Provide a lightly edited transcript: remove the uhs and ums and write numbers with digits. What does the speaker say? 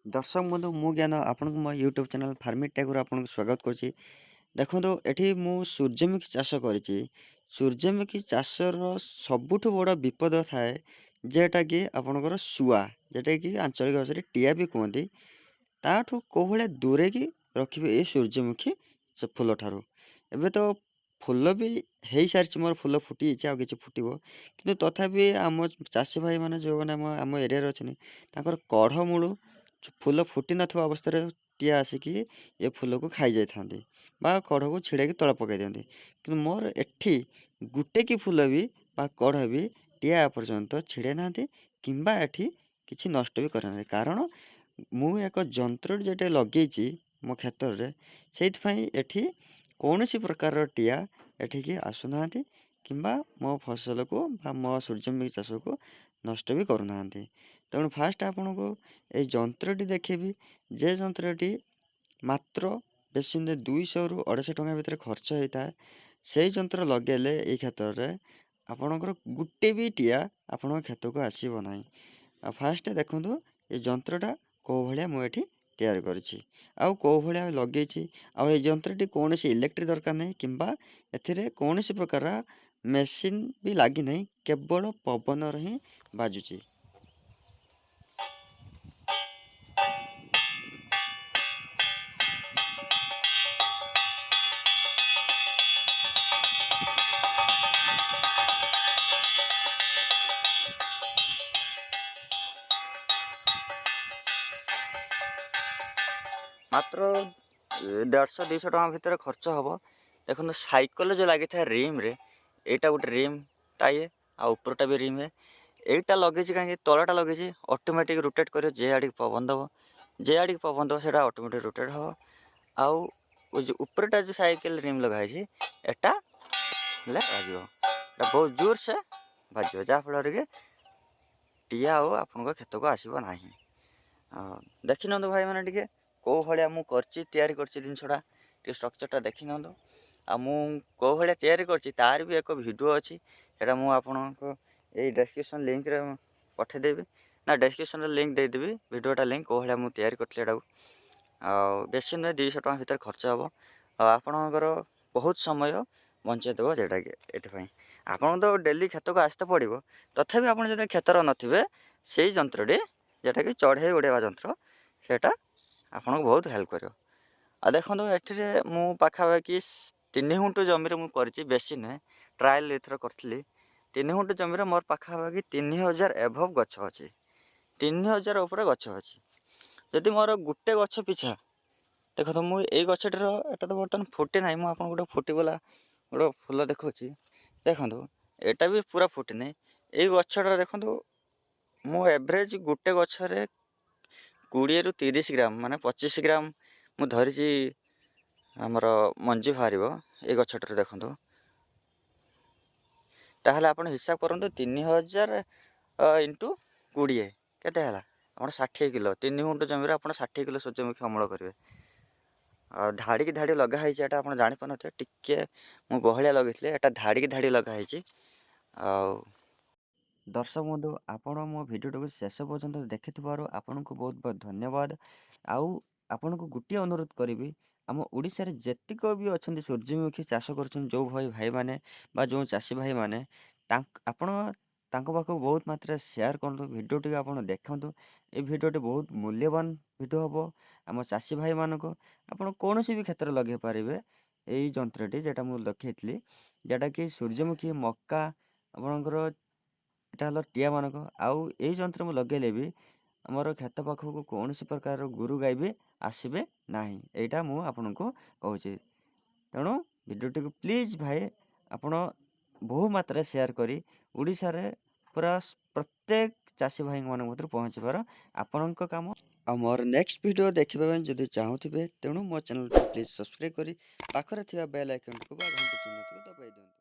दर्शक बंधु मु ज्ञान आपन मो यूट्यूब चैनल फार्मिंग टैग आपन स्वागत करुच्ची। देखो एठी मु सूर्यमुखी चाष करी। सूर्यमुखी चाषर सबुठ बड़ विपद थाए जेटा कि आपणकर शुआ, जेटा कि आंचलिक भाषा टिया भी कहते। ताठू कौ भाया दूरे की रखिए ये सूर्यमुखी फूल ठारू। एबे तो फूल भी हो सारी मोर फूल फुटी आ कि फुटब कि तथापि आम चाषी भाई मैंने जो मैंने आम एरिया अच्छा कढ़ मूलू फूल फुटी न अवस्था टिया आसिकी ये फूल को खाई जाती कढ़ को छिड़ाई तला पकई दिखती कि मोर एठी गुटे की फूल भी कढ़ भी टिया एपर्यंत छिड़े ना कि किसी नष्ट भी करना कारण मु एक जंत्र जेटे लगे मो क्षेत्र में से कौन सी प्रकार टिया एठिकी आसुना कि मो फसल को मो सूर्यमुखी चाष को नष्ट भी करूना। तेणु फास्ट आपन को ये जंत्रटी देखेबी जे जंत्रटी मात्र बेसी 200 रु 250 टଙ୍କା भितर खर्च होता है। से जंत्र लगेले ये क्षेत्र में आपणकर गुटे भी टिया आपण खेत को आसब ना। फास्ट देखु ये जंत्रटा कौ भाया मुझे तैयार करी कौ भाया लगे ये जंत्रटी कौन सी इलेक्ट्रिक दरकार नहीं कि कौन सी प्रकार मेसीन भी लगी नहीं, केवल पवन ही बाजुची। मात्र 150-200 टଙ୍କା भितर खर्च हम। देखो साइकिल जो लगी था रिम रे, यहाँ गोटे रिम टाए उपरटा भी रिम है। यहीटा लगे कहीं तलाटा लगे ऑटोमेटिक रोटेट कर जे आड़ पवन दब, जे आड़ पवन दब से ऑटोमेटिक रोटेट हम। आउ जो उपरटा जो साइकिल रिम लगाई एटा बाजो बहुत जोर से बाजो जहाँफल कि टिया आपन खेत को आसब ना। देखी ना भाई मैंने टे कौ भाया मुझे तैयारी करनसा स्ट्रक्चरटा देखी ना कौ भाया तैयारी कर भी एक वीडियो अच्छी से मुझे डिस्क्रिप्शन लिंक रे पठेदेवी ना डिस्क्रिप्शन लिंक देदेवी वीडियोटा लिंक कौ भाया मुझे तैयारी करा बेसी नुहे 200 टଙ୍କା भितर खर्च हम आपणकर बहुत समय बंचेदेव जेटा कि ये आपन तो डेली खेत को आसते पड़ो तथापि आप क्षेत्र नथिबे से जंत्रटी जेटा कि चढ़े उड़ेवा जंत्र सेटा आपन को बहुत हेल्प कर। देखो ये मु पाखापाखि 3 गुंठ जमी मुझे बेसी नुहे ट्रायल एथर करी 3 गुंठ जमी मोर पाखापाखि 3000 एभव गछ अच्छी 3000 उपर गछ अच्छी। जदि मोर गुटे गछ पिछा देखो तो मुझे गछटार एटा तो बर्तमान फुटे ना मुझे गोटे फुटीगला गोटे फूल देखा देखो यहाँ भी पूरा फुटी ना ये गछटा देखो मो एवरेज गुटे गछरे 20 रु 30 ग्राम माने 25 ग्राम मु धरी आमर मंजी बाहर ये गछटार देखो ताहले आप हिसाब करूँ 3000 इंटू 20 केते है आप 60 किलो 3 गुंठ जमी आप 60 किलो सूर्यमुखी अमल करेंगे। धाड़ी की धाड़ी लगाई आप जापार टे मु गहलिया लगे धाड़ी की धाड़ी लगाई। दर्शक बंधु आपण मो भिडियो को शेष पर्यंत देखि आपन को बहुत बहुत धन्यवाद। आपण को गोटे अनुरोध करी आम ओडिशा रे जेतिक भी अच्छा सूर्यमुखी चाष कर जो भाई मैंने जो चाषी भाई मैंने आपण पाख बहुत मात्रा शेयर करूँ भिडियो टी आप देखु। ये भिडियोटी बहुत मूल्यवान भिडियो हम आम चाषी भाई मानक आप कौन भी क्षेत्र लगे पारे यही जंत्रटी जेटा मुझे देखी जेटा कि सूर्यमुखी मक्का आपणकर एटा टिया मानक आउ यही जंत्र में लगेले भी आमर खेत पाखक कौन प्रकार गुरु गाय भी आसबे ना। यहाँ मुझे आपन को कहूँ तेणु भिडियोटी को प्लीज भाई आपण बहु मात्रा शेयर करी ओडिशा रे पूरा प्रत्येक चाषी भाई मान पहुँचबार आपण काम। आ मोर नेक्स्ट वीडियो देखा जदि चाहूबे तेणु मो चैनल को प्लीज सब्सक्राइब करी पाखरे थिबा बेल आइकन को घंटी चिन्ह को दबाई दियंतु।